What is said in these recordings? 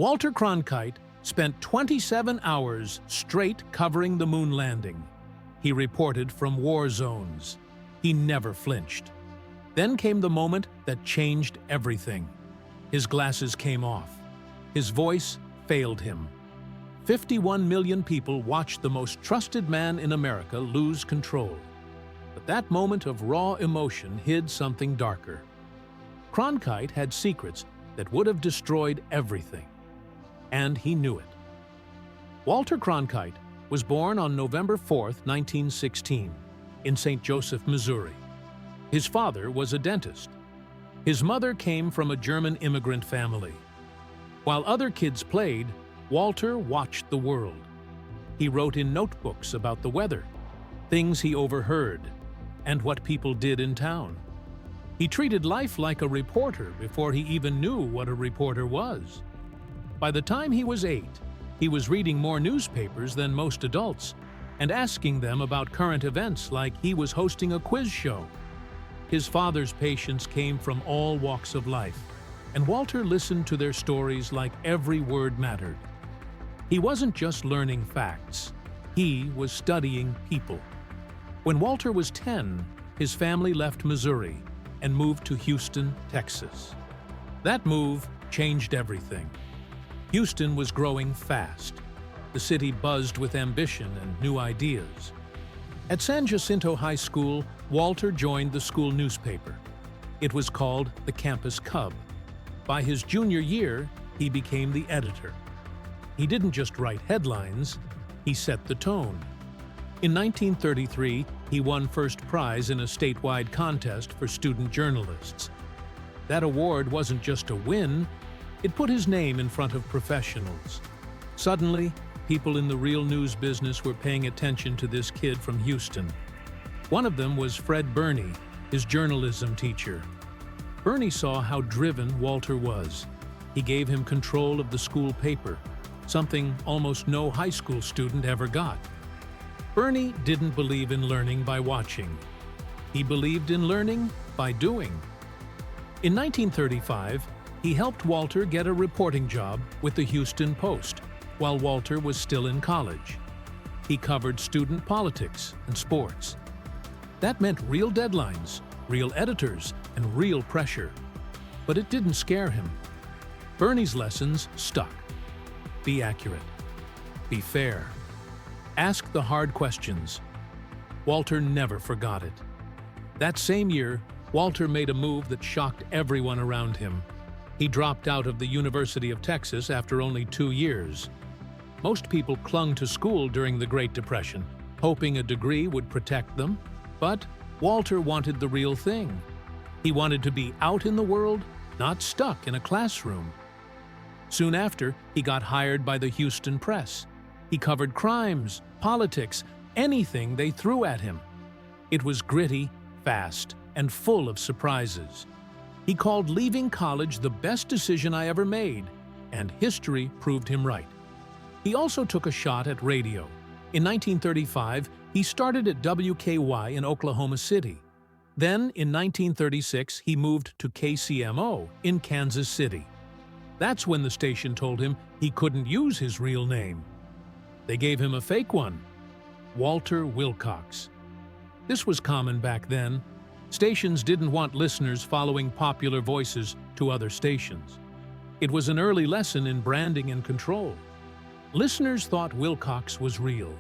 Walter Cronkite spent 27 hours straight covering the moon landing. He reported from war zones. He never flinched. Then came the moment that changed everything. His glasses came off. His voice failed him. 51 million people watched the most trusted man in America lose control. But that moment of raw emotion hid something darker. Cronkite had secrets that would have destroyed everything. And he knew it. Walter Cronkite was born on November 4, 1916, in St. Joseph, Missouri. His father was a dentist. His mother came from a German immigrant family. While other kids played, Walter watched the world. He wrote in notebooks about the weather, things he overheard, and what people did in town. He treated life like a reporter before he even knew what a reporter was. By the time he was 8, he was reading more newspapers than most adults and asking them about current events like he was hosting a quiz show. His father's patients came from all walks of life, and Walter listened to their stories like every word mattered. He wasn't just learning facts, he was studying people. When Walter was 10, his family left Missouri and moved to Houston, Texas. That move changed everything. Houston was growing fast. The city buzzed with ambition and new ideas. At San Jacinto High School, Walter joined the school newspaper. It was called the Campus Cub. By his junior year, he became the editor. He didn't just write headlines, he set the tone. In 1933, he won first prize in a statewide contest for student journalists. That award wasn't just a win, it put his name in front of professionals. Suddenly, people in the real news business were paying attention to this kid from Houston. One of them was Fred Burney, his journalism teacher. Burney saw how driven Walter was. He gave him control of the school paper, something almost no high school student ever got. Burney didn't believe in learning by watching. He believed in learning by doing. In 1935, he helped Walter get a reporting job with the Houston Post while Walter was still in college. He covered student politics and sports. That meant real deadlines, real editors, and real pressure. But it didn't scare him. Burney's lessons stuck. Be accurate. Be fair. Ask the hard questions. Walter never forgot it. That same year, Walter made a move that shocked everyone around him. He dropped out of the University of Texas after only 2 years. Most people clung to school during the Great Depression, hoping a degree would protect them. But Walter wanted the real thing. He wanted to be out in the world, not stuck in a classroom. Soon after, he got hired by the Houston Press. He covered crimes, politics, anything they threw at him. It was gritty, fast, and full of surprises. He called leaving college the best decision I ever made, and history proved him right. He also took a shot at radio. In 1935, he started at WKY in Oklahoma City. Then, in 1936, he moved to KCMO in Kansas City. That's when the station told him he couldn't use his real name. They gave him a fake one, Walter Wilcox. This was common back then. Stations didn't want listeners following popular voices to other stations. It was an early lesson in branding and control. Listeners thought Wilcox was real.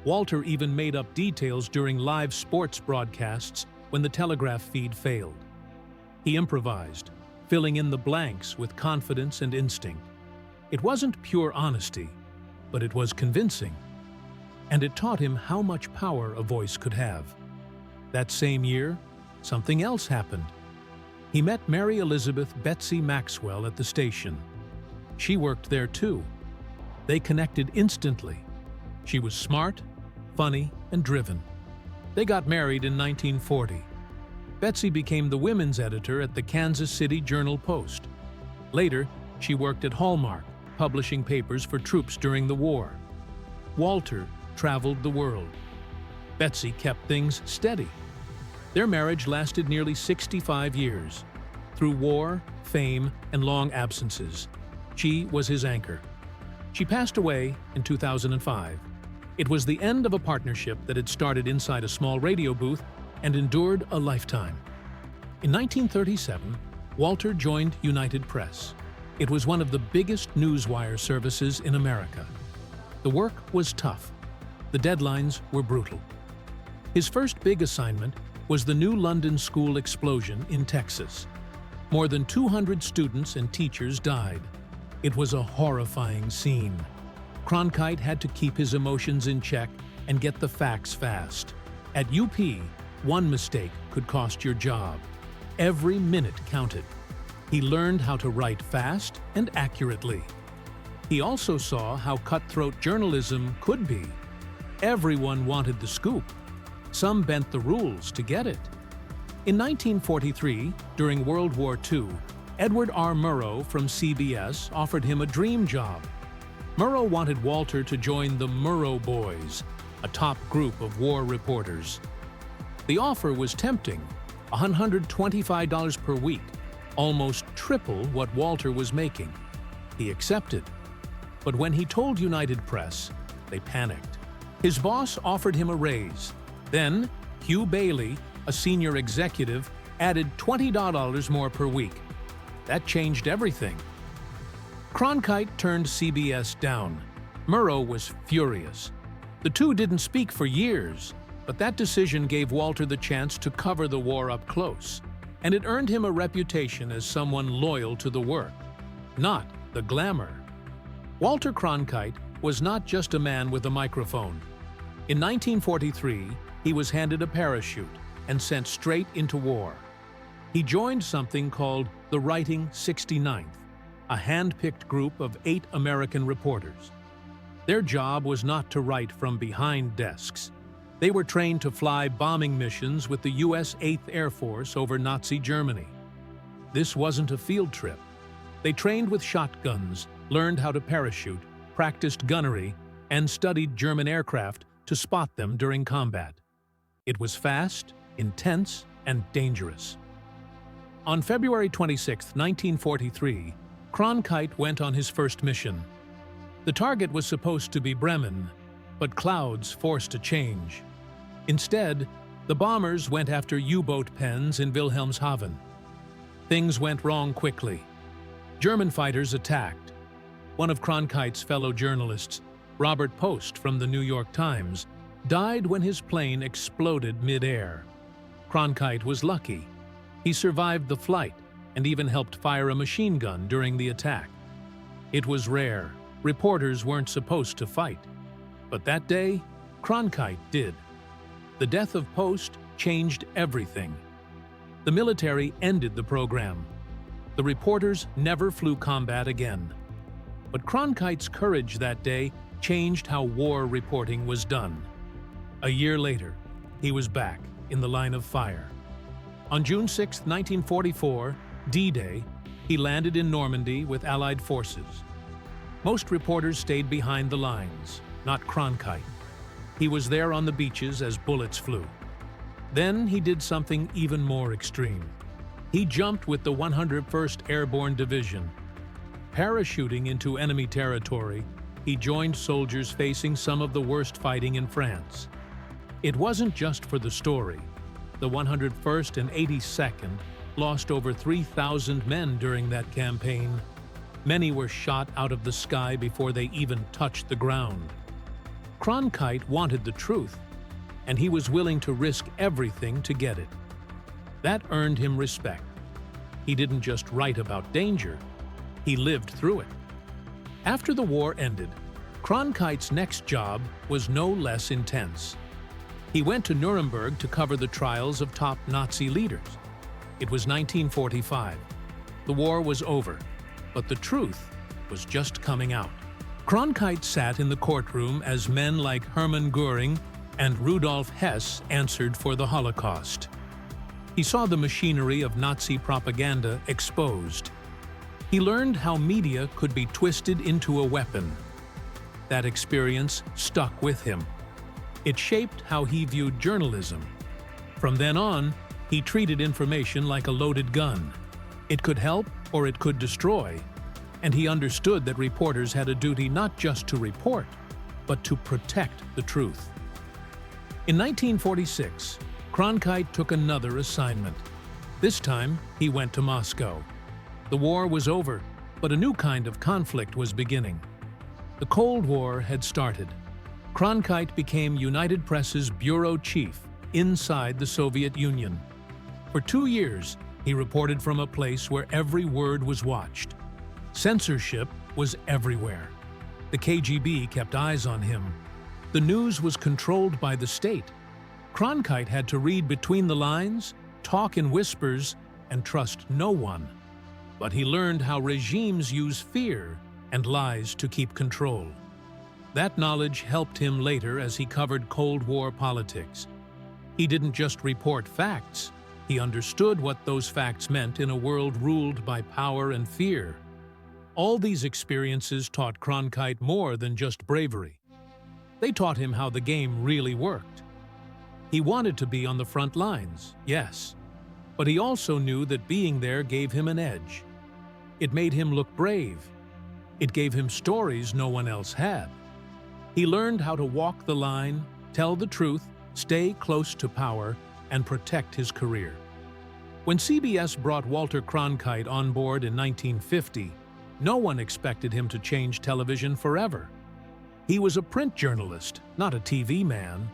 Walter even made up details during live sports broadcasts when the telegraph feed failed. He improvised, filling in the blanks with confidence and instinct. It wasn't pure honesty, but it was convincing. And it taught him how much power a voice could have. That same year, something else happened. He met Mary Elizabeth Betsy Maxwell at the station. She worked there too. They connected instantly. She was smart, funny, and driven. They got married in 1940. Betsy became the women's editor at the Kansas City Journal-Post. Later, she worked at Hallmark, publishing papers for troops during the war. Walter traveled the world. Betsy kept things steady. Their marriage lasted nearly 65 years. Through war, fame, and long absences, She was his anchor. She passed away in 2005. It was the end of a partnership that had started inside a small radio booth and endured a lifetime. In 1937, Walter joined United Press. It was one of the biggest newswire services in America. The work was tough. The deadlines were brutal. His first big assignment was the New London School explosion in Texas. More than 200 students and teachers died. It was a horrifying scene. Cronkite had to keep his emotions in check and get the facts fast. At UP, one mistake could cost your job. Every minute counted. He learned how to write fast and accurately. He also saw how cutthroat journalism could be. Everyone wanted the scoop. Some bent the rules to get it. In 1943, during World War II, Edward R. Murrow from CBS offered him a dream job. Murrow wanted Walter to join the Murrow Boys, a top group of war reporters. The offer was tempting, $125 per week, almost triple what Walter was making. He accepted. But when he told United Press, they panicked. His boss offered him a raise. Then, Hugh Bailey, a senior executive, added $20 more per week. That changed everything. Cronkite turned CBS down. Murrow was furious. The two didn't speak for years, but that decision gave Walter the chance to cover the war up close, and it earned him a reputation as someone loyal to the work, not the glamour. Walter Cronkite was not just a man with a microphone. In 1943, he was handed a parachute and sent straight into war. He joined something called the Writing 69th, a hand-picked group of 8 American reporters. Their job was not to write from behind desks. They were trained to fly bombing missions with the U.S. 8th Air Force over Nazi Germany. This wasn't a field trip. They trained with shotguns, learned how to parachute, practiced gunnery, and studied German aircraft to spot them during combat. It was fast, intense, and dangerous. On February 26, 1943, Cronkite went on his first mission. The target was supposed to be Bremen, but clouds forced a change. Instead, the bombers went after U-boat pens in Wilhelmshaven. Things went wrong quickly. German fighters attacked. One of Cronkite's fellow journalists, Robert Post from the New York Times, died when his plane exploded mid-air. Cronkite was lucky. He survived the flight and even helped fire a machine gun during the attack. It was rare. Reporters weren't supposed to fight. But that day, Cronkite did. The death of Post changed everything. The military ended the program. The reporters never flew combat again. But Cronkite's courage that day changed how war reporting was done. A year later, he was back in the line of fire. On June 6, 1944, D-Day, he landed in Normandy with Allied forces. Most reporters stayed behind the lines, not Cronkite. He was there on the beaches as bullets flew. Then he did something even more extreme. He jumped with the 101st Airborne Division. Parachuting into enemy territory, he joined soldiers facing some of the worst fighting in France. It wasn't just for the story. The 101st and 82nd lost over 3,000 men during that campaign. Many were shot out of the sky before they even touched the ground. Cronkite wanted the truth, and he was willing to risk everything to get it. That earned him respect. He didn't just write about danger, he lived through it. After the war ended, Cronkite's next job was no less intense. He went to Nuremberg to cover the trials of top Nazi leaders. It was 1945. The war was over, but the truth was just coming out. Cronkite sat in the courtroom as men like Hermann Göring and Rudolf Hess answered for the Holocaust. He saw the machinery of Nazi propaganda exposed. He learned how media could be twisted into a weapon. That experience stuck with him. It shaped how he viewed journalism. From then on, he treated information like a loaded gun. It could help or it could destroy. And he understood that reporters had a duty not just to report, but to protect the truth. In 1946, Cronkite took another assignment. This time, he went to Moscow. The war was over, but a new kind of conflict was beginning. The Cold War had started. Cronkite became United Press's bureau chief inside the Soviet Union. For 2 years, he reported from a place where every word was watched. Censorship was everywhere. The KGB kept eyes on him. The news was controlled by the state. Cronkite had to read between the lines, talk in whispers, and trust no one. But he learned how regimes use fear and lies to keep control. That knowledge helped him later as he covered Cold War politics. He didn't just report facts, he understood what those facts meant in a world ruled by power and fear. All these experiences taught Cronkite more than just bravery. They taught him how the game really worked. He wanted to be on the front lines, yes, but he also knew that being there gave him an edge. It made him look brave. It gave him stories no one else had. He learned how to walk the line, tell the truth, stay close to power, and protect his career. When CBS brought Walter Cronkite on board in 1950, no one expected him to change television forever. He was a print journalist, not a TV man.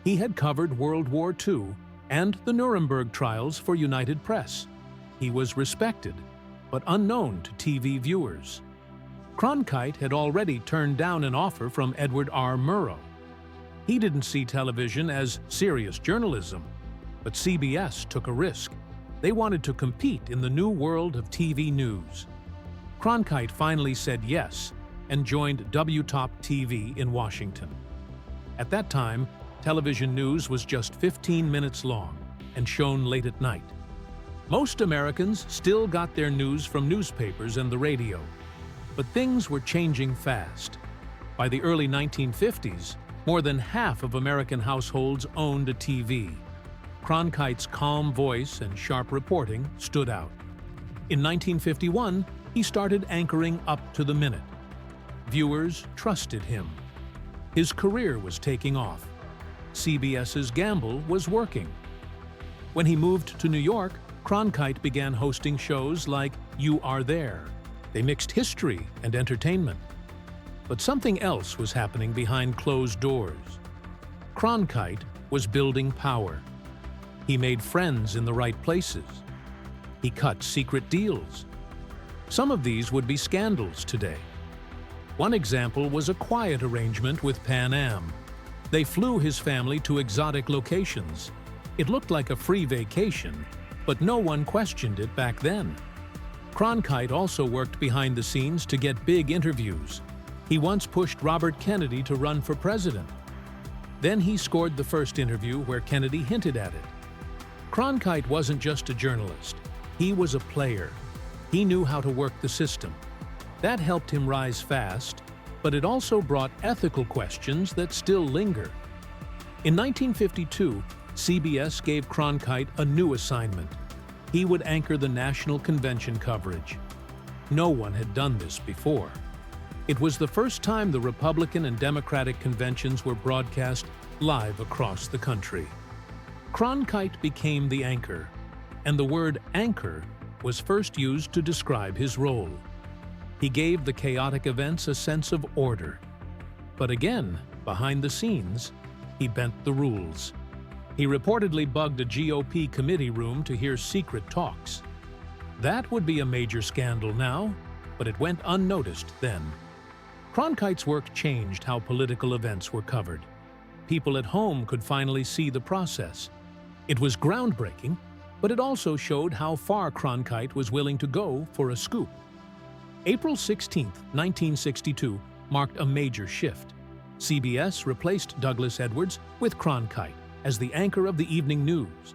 He had covered World War II and the Nuremberg trials for United Press. He was respected, but unknown to TV viewers. Cronkite had already turned down an offer from Edward R. Murrow. He didn't see television as serious journalism, but CBS took a risk. They wanted to compete in the new world of TV news. Cronkite finally said yes and joined WTOP TV in Washington. At that time, television news was just 15 minutes long and shown late at night. Most Americans still got their news from newspapers and the radio, but things were changing fast. By the early 1950s, more than half of American households owned a TV. Cronkite's calm voice and sharp reporting stood out. In 1951, he started anchoring Up to the Minute. Viewers trusted him. His career was taking off. CBS's gamble was working. When he moved to New York, Cronkite began hosting shows like You Are There. They mixed history and entertainment. But something else was happening behind closed doors. Cronkite was building power. He made friends in the right places. He cut secret deals. Some of these would be scandals today. One example was a quiet arrangement with Pan Am. They flew his family to exotic locations. It looked like a free vacation, but no one questioned it back then. Cronkite also worked behind the scenes to get big interviews. He once pushed Robert Kennedy to run for president. Then he scored the first interview where Kennedy hinted at it. Cronkite wasn't just a journalist. He was a player. He knew how to work the system. That helped him rise fast, but it also brought ethical questions that still linger. In 1952, CBS gave Cronkite a new assignment. He would anchor the national convention coverage. No one had done this before. It was the first time the Republican and Democratic conventions were broadcast live across the country. Cronkite became the anchor, and the word anchor was first used to describe his role. He gave the chaotic events a sense of order. But again, behind the scenes, he bent the rules. He reportedly bugged a GOP committee room to hear secret talks. That would be a major scandal now, but it went unnoticed then. Cronkite's work changed how political events were covered. People at home could finally see the process. It was groundbreaking, but it also showed how far Cronkite was willing to go for a scoop. April 16, 1962, marked a major shift. CBS replaced Douglas Edwards with Cronkite as the anchor of the evening news.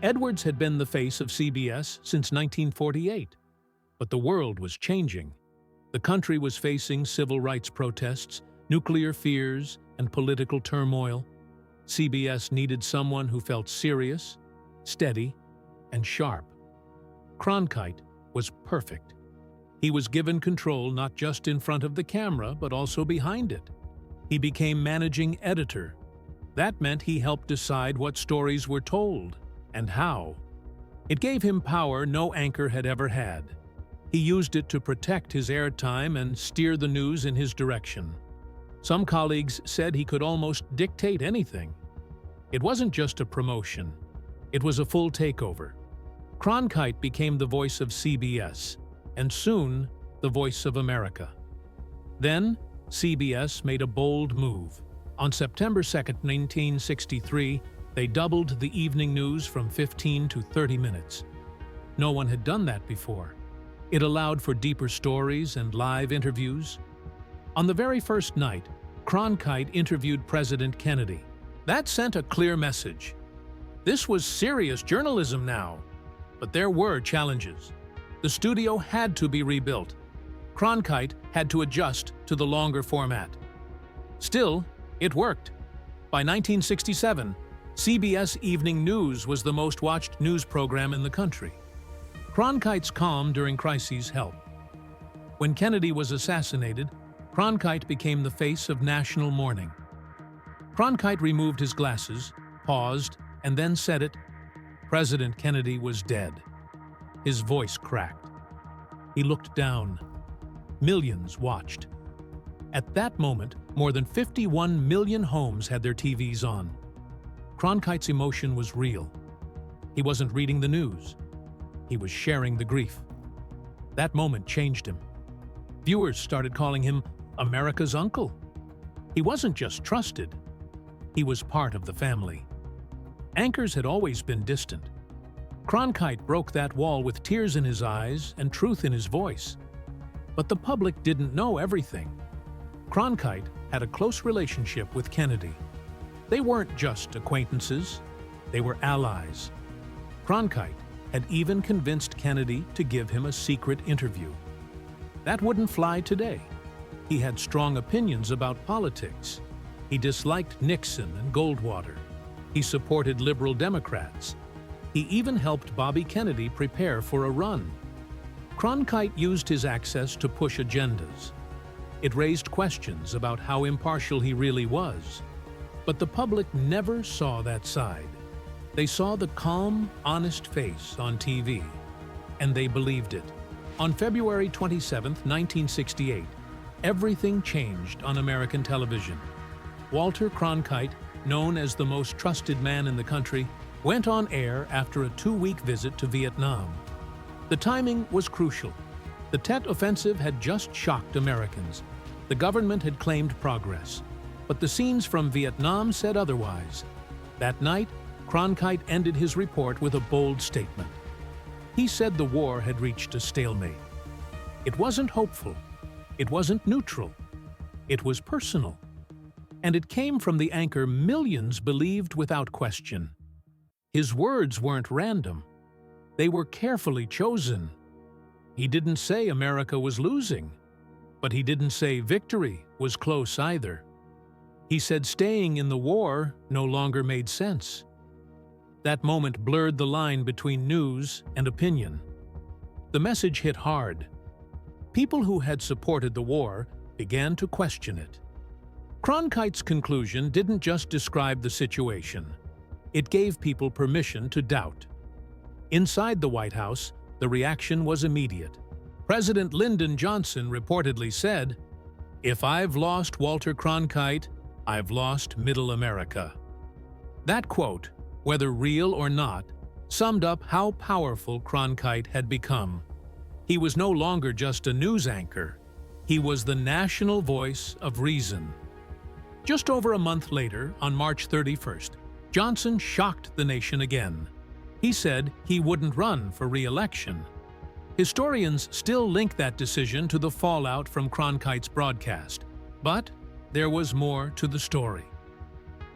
Edwards had been the face of CBS since 1948, but the world was changing. The country was facing civil rights protests, nuclear fears, and political turmoil. CBS needed someone who felt serious, steady, and sharp. Cronkite was perfect. He was given control not just in front of the camera, but also behind it. He became managing editor. That meant he helped decide what stories were told and how. It gave him power no anchor had ever had. He used it to protect his airtime and steer the news in his direction. Some colleagues said he could almost dictate anything. It wasn't just a promotion. It was a full takeover. Cronkite became the voice of CBS, and soon the voice of America. Then, CBS made a bold move. On September 2, 1963, they doubled the evening news from 15 to 30 minutes. No one had done that before. It allowed for deeper stories and live interviews. On the very first night, Cronkite interviewed President Kennedy. That sent a clear message. This was serious journalism now. But there were challenges. The studio had to be rebuilt. Cronkite had to adjust to the longer format. Still, it worked. By 1967, CBS Evening News was the most watched news program in the country. Cronkite's calm during crises helped. When Kennedy was assassinated, Cronkite became the face of national mourning. Cronkite removed his glasses, paused, and then said it. President Kennedy was dead. His voice cracked. He looked down. Millions watched. At that moment, more than 51 million homes had their TVs on. Cronkite's emotion was real. He wasn't reading the news. He was sharing the grief. That moment changed him. Viewers started calling him America's uncle. He wasn't just trusted. He was part of the family. Anchors had always been distant. Cronkite broke that wall with tears in his eyes and truth in his voice. But the public didn't know everything. Cronkite had a close relationship with Kennedy. They weren't just acquaintances, they were allies. Cronkite had even convinced Kennedy to give him a secret interview. That wouldn't fly today. He had strong opinions about politics. He disliked Nixon and Goldwater. He supported liberal Democrats. He even helped Bobby Kennedy prepare for a run. Cronkite used his access to push agendas. It raised questions about how impartial he really was. But the public never saw that side. They saw the calm, honest face on TV, and they believed it. On February 27, 1968, everything changed on American television. Walter Cronkite, known as the most trusted man in the country, went on air after a 2-week visit to Vietnam. The timing was crucial. The Tet Offensive had just shocked Americans. The government had claimed progress. But the scenes from Vietnam said otherwise. That night, Cronkite ended his report with a bold statement. He said the war had reached a stalemate. It wasn't hopeful. It wasn't neutral. It was personal. And it came from the anchor millions believed without question. His words weren't random. They were carefully chosen. He didn't say America was losing, but he didn't say victory was close either. He said staying in the war no longer made sense. That moment blurred the line between news and opinion. The message hit hard. People who had supported the war began to question it. Cronkite's conclusion didn't just describe the situation. It gave people permission to doubt. Inside the White House, the reaction was immediate. President Lyndon Johnson reportedly said, "If I've lost Walter Cronkite, I've lost Middle America." That quote, whether real or not, summed up how powerful Cronkite had become. He was no longer just a news anchor. He was the national voice of reason. Just over a month later, on March 31st, Johnson shocked the nation again. He said he wouldn't run for re-election. Historians still link that decision to the fallout from Cronkite's broadcast. But there was more to the story.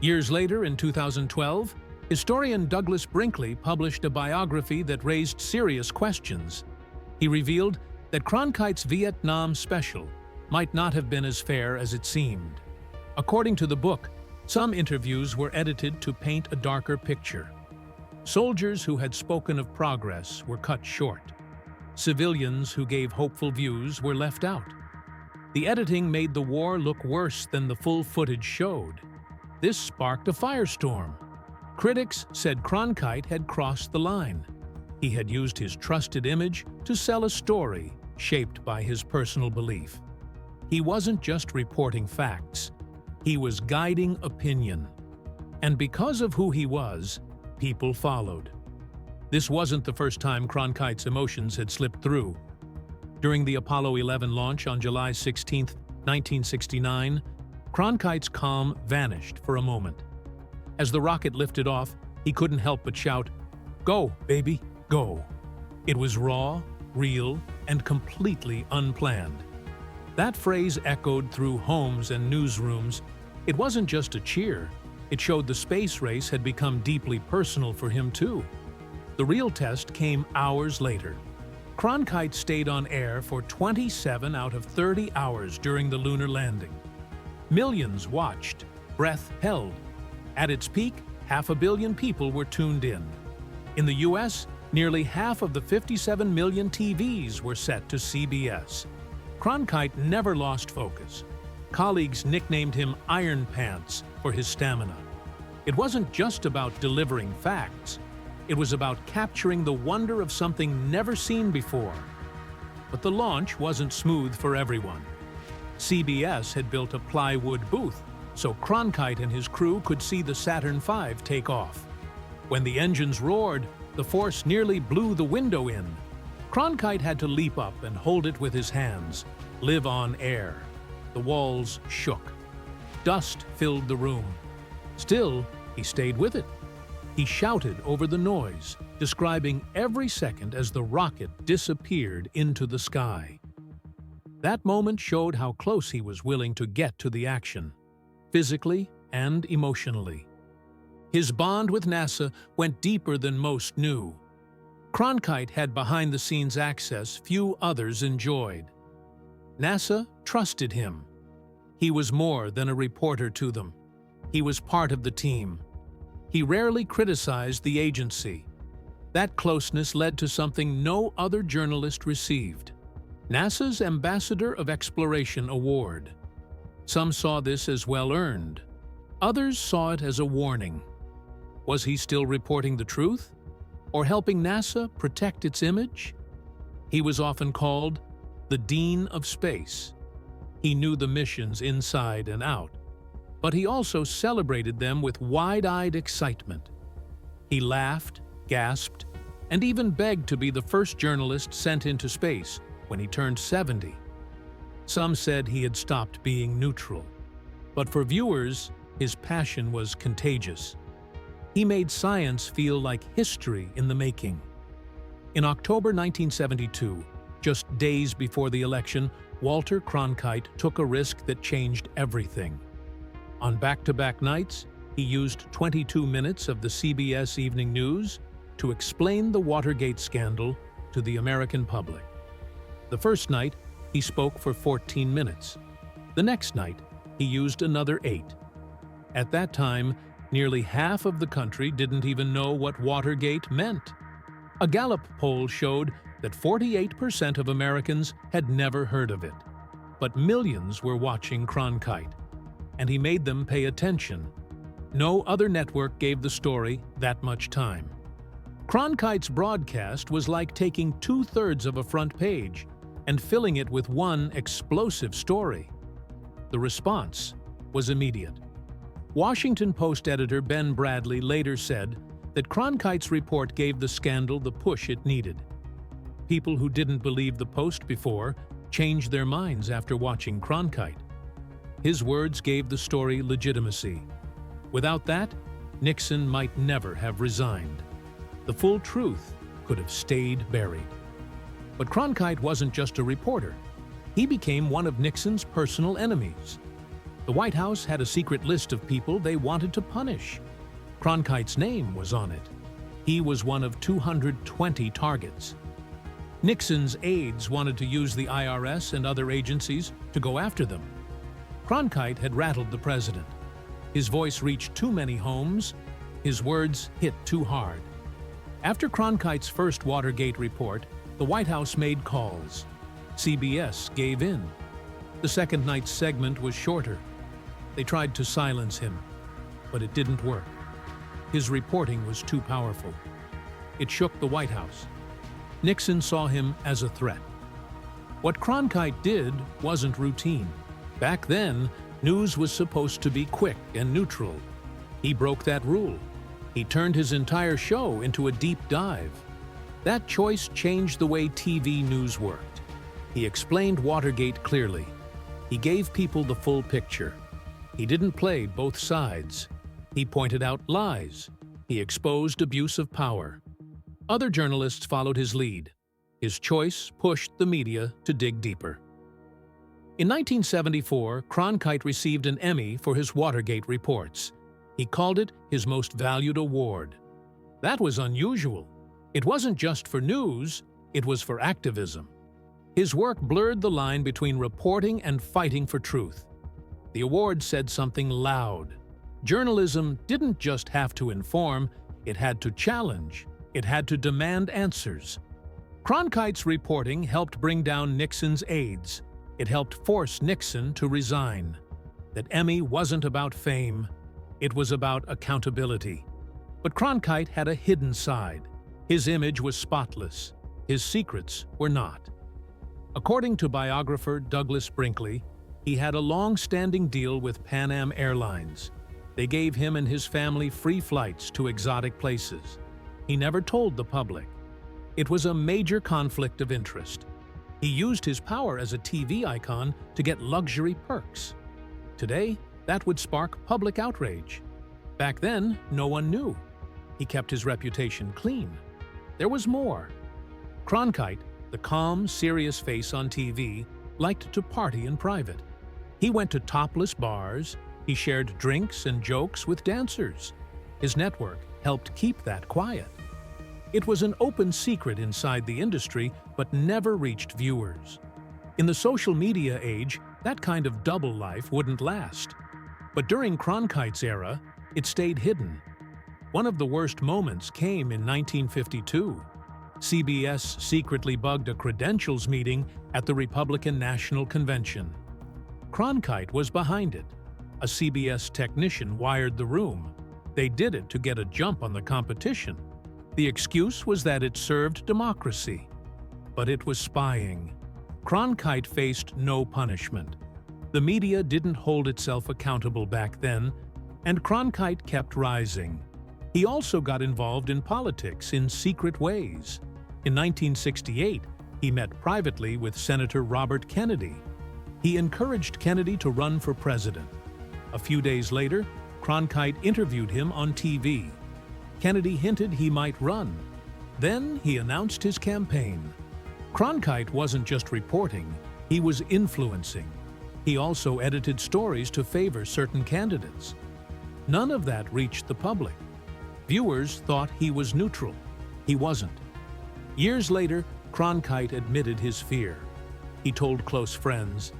Years later, in 2012, historian Douglas Brinkley published a biography that raised serious questions. He revealed that Cronkite's Vietnam special might not have been as fair as it seemed. According to the book, some interviews were edited to paint a darker picture. Soldiers who had spoken of progress were cut short. Civilians who gave hopeful views were left out. The editing made the war look worse than the full footage showed. This sparked a firestorm. Critics said Cronkite had crossed the line. He had used his trusted image to sell a story shaped by his personal belief. He wasn't just reporting facts. He was guiding opinion. And because of who he was, people followed. This wasn't the first time Cronkite's emotions had slipped through. During the Apollo 11 launch on July 16, 1969, Cronkite's calm vanished for a moment. As the rocket lifted off, he couldn't help but shout, "Go, baby, go." It was raw, real, and completely unplanned. That phrase echoed through homes and newsrooms. It wasn't just a cheer. It showed the space race had become deeply personal for him too. The real test came hours later. Cronkite stayed on air for 27 out of 30 hours during the lunar landing. Millions watched, breath held. At its peak, 500 million people were tuned in. In the US, nearly half of the 57 million TVs were set to CBS. Cronkite never lost focus. Colleagues nicknamed him Iron Pants for his stamina. It wasn't just about delivering facts. It was about capturing the wonder of something never seen before. But the launch wasn't smooth for everyone. CBS had built a plywood booth, so Cronkite and his crew could see the Saturn V take off. When the engines roared, the force nearly blew the window in. Cronkite had to leap up and hold it with his hands, live on air. The walls shook. Dust filled the room. Still, he stayed with it. He shouted over the noise, describing every second as the rocket disappeared into the sky. That moment showed how close he was willing to get to the action, physically and emotionally. His bond with NASA went deeper than most knew. Cronkite had behind-the-scenes access few others enjoyed. NASA trusted him. He was more than a reporter to them. He was part of the team. He rarely criticized the agency. That closeness led to something no other journalist received: NASA's Ambassador of Exploration Award. Some saw this as well-earned. Others saw it as a warning. Was he still reporting the truth, or helping NASA protect its image? He was often called the Dean of Space. He knew the missions inside and out, but he also celebrated them with wide-eyed excitement. He laughed, gasped, and even begged to be the first journalist sent into space when he turned 70. Some said he had stopped being neutral, but for viewers, his passion was contagious. He made science feel like history in the making. In October 1972, just days before the election, Walter Cronkite took a risk that changed everything. On back-to-back nights, he used 22 minutes of the CBS Evening News to explain the Watergate scandal to the American public. The first night, he spoke for 14 minutes. The next night, he used another 8. At that time, nearly half of the country didn't even know what Watergate meant. A Gallup poll showed that 48% of Americans had never heard of it. But millions were watching Cronkite, and he made them pay attention. No other network gave the story that much time. Cronkite's broadcast was like taking 2/3 of a front page and filling it with one explosive story. The response was immediate. Washington Post editor Ben Bradley later said that Cronkite's report gave the scandal the push it needed. People who didn't believe the Post before changed their minds after watching Cronkite. His words gave the story legitimacy. Without that, Nixon might never have resigned. The full truth could have stayed buried. But Cronkite wasn't just a reporter. He became one of Nixon's personal enemies. The White House had a secret list of people they wanted to punish. Cronkite's name was on it. He was one of 220 targets. Nixon's aides wanted to use the IRS and other agencies to go after them. Cronkite had rattled the president. His voice reached too many homes. His words hit too hard. After Cronkite's first Watergate report, The White House made calls. CBS gave in. The second night's segment was shorter. They tried to silence him, but it didn't work. His reporting was too powerful. It shook the White House. Nixon saw him as a threat. What Cronkite did wasn't routine. Back then, news was supposed to be quick and neutral. He broke that rule. He turned his entire show into a deep dive. That choice changed the way TV news worked. He explained Watergate clearly. He gave people the full picture. He didn't play both sides. He pointed out lies. He exposed abuse of power. Other journalists followed his lead. His choice pushed the media to dig deeper. In 1974, Cronkite received an Emmy for his Watergate reports. He called it his most valued award. That was unusual. It wasn't just for news, it was for activism. His work blurred the line between reporting and fighting for truth. The award said something loud. Journalism didn't just have to inform, it had to challenge. It had to demand answers. Cronkite's reporting helped bring down Nixon's aides. It helped force Nixon to resign. That Emmy wasn't about fame. It was about accountability. But Cronkite had a hidden side. His image was spotless. His secrets were not. According to biographer Douglas Brinkley, he had a long-standing deal with Pan Am Airlines. They gave him and his family free flights to exotic places. He never told the public. It was a major conflict of interest. He used his power as a TV icon to get luxury perks. Today, that would spark public outrage. Back then, no one knew. He kept his reputation clean. There was more. Cronkite, the calm, serious face on TV, liked to party in private. He went to topless bars. He shared drinks and jokes with dancers. His network helped keep that quiet. It was an open secret inside the industry, but never reached viewers. In the social media age, that kind of double life wouldn't last. But during Cronkite's era, it stayed hidden. One of the worst moments came in 1952. CBS secretly bugged a credentials meeting at the Republican National Convention. Cronkite was behind it. A CBS technician wired the room. They did it to get a jump on the competition. The excuse was that it served democracy. But it was spying. Cronkite faced no punishment. The media didn't hold itself accountable back then, and Cronkite kept rising. He also got involved in politics in secret ways. In 1968, he met privately with Senator Robert Kennedy. He encouraged Kennedy to run for president. A few days later, Cronkite interviewed him on TV. Kennedy hinted he might run. Then he announced his campaign. Cronkite wasn't just reporting, he was influencing. He also edited stories to favor certain candidates. None of that reached the public. Viewers thought he was neutral. He wasn't. Years later, Cronkite admitted his fear. He told close friends,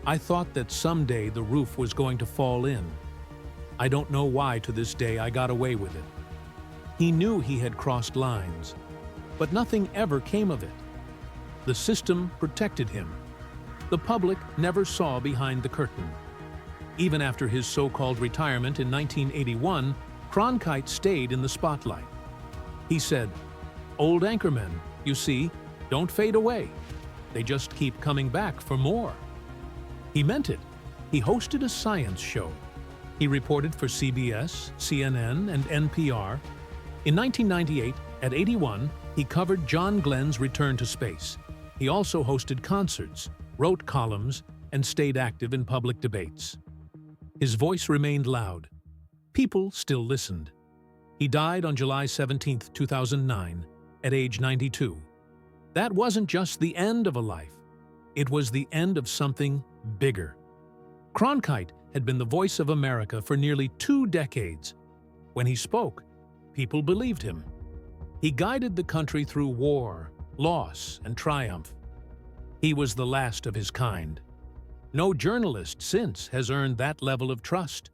"I thought that someday the roof was going to fall in. I don't know why to this day I got away with it." He knew he had crossed lines, but nothing ever came of it. The system protected him. The public never saw behind the curtain. Even after his so-called retirement in 1981, Cronkite stayed in the spotlight. He said, "Old anchormen, you see, don't fade away. They just keep coming back for more." He meant it. He hosted a science show. He reported for CBS, CNN, and NPR. In 1998, at 81, he covered John Glenn's return to space. He also hosted concerts, wrote columns, and stayed active in public debates. His voice remained loud. People still listened. He died on July 17, 2009, at age 92. That wasn't just the end of a life. It was the end of something bigger. Cronkite had been the voice of America for nearly 2 decades. When he spoke, people believed him. He guided the country through war, loss, and triumph. He was the last of his kind. No journalist since has earned that level of trust.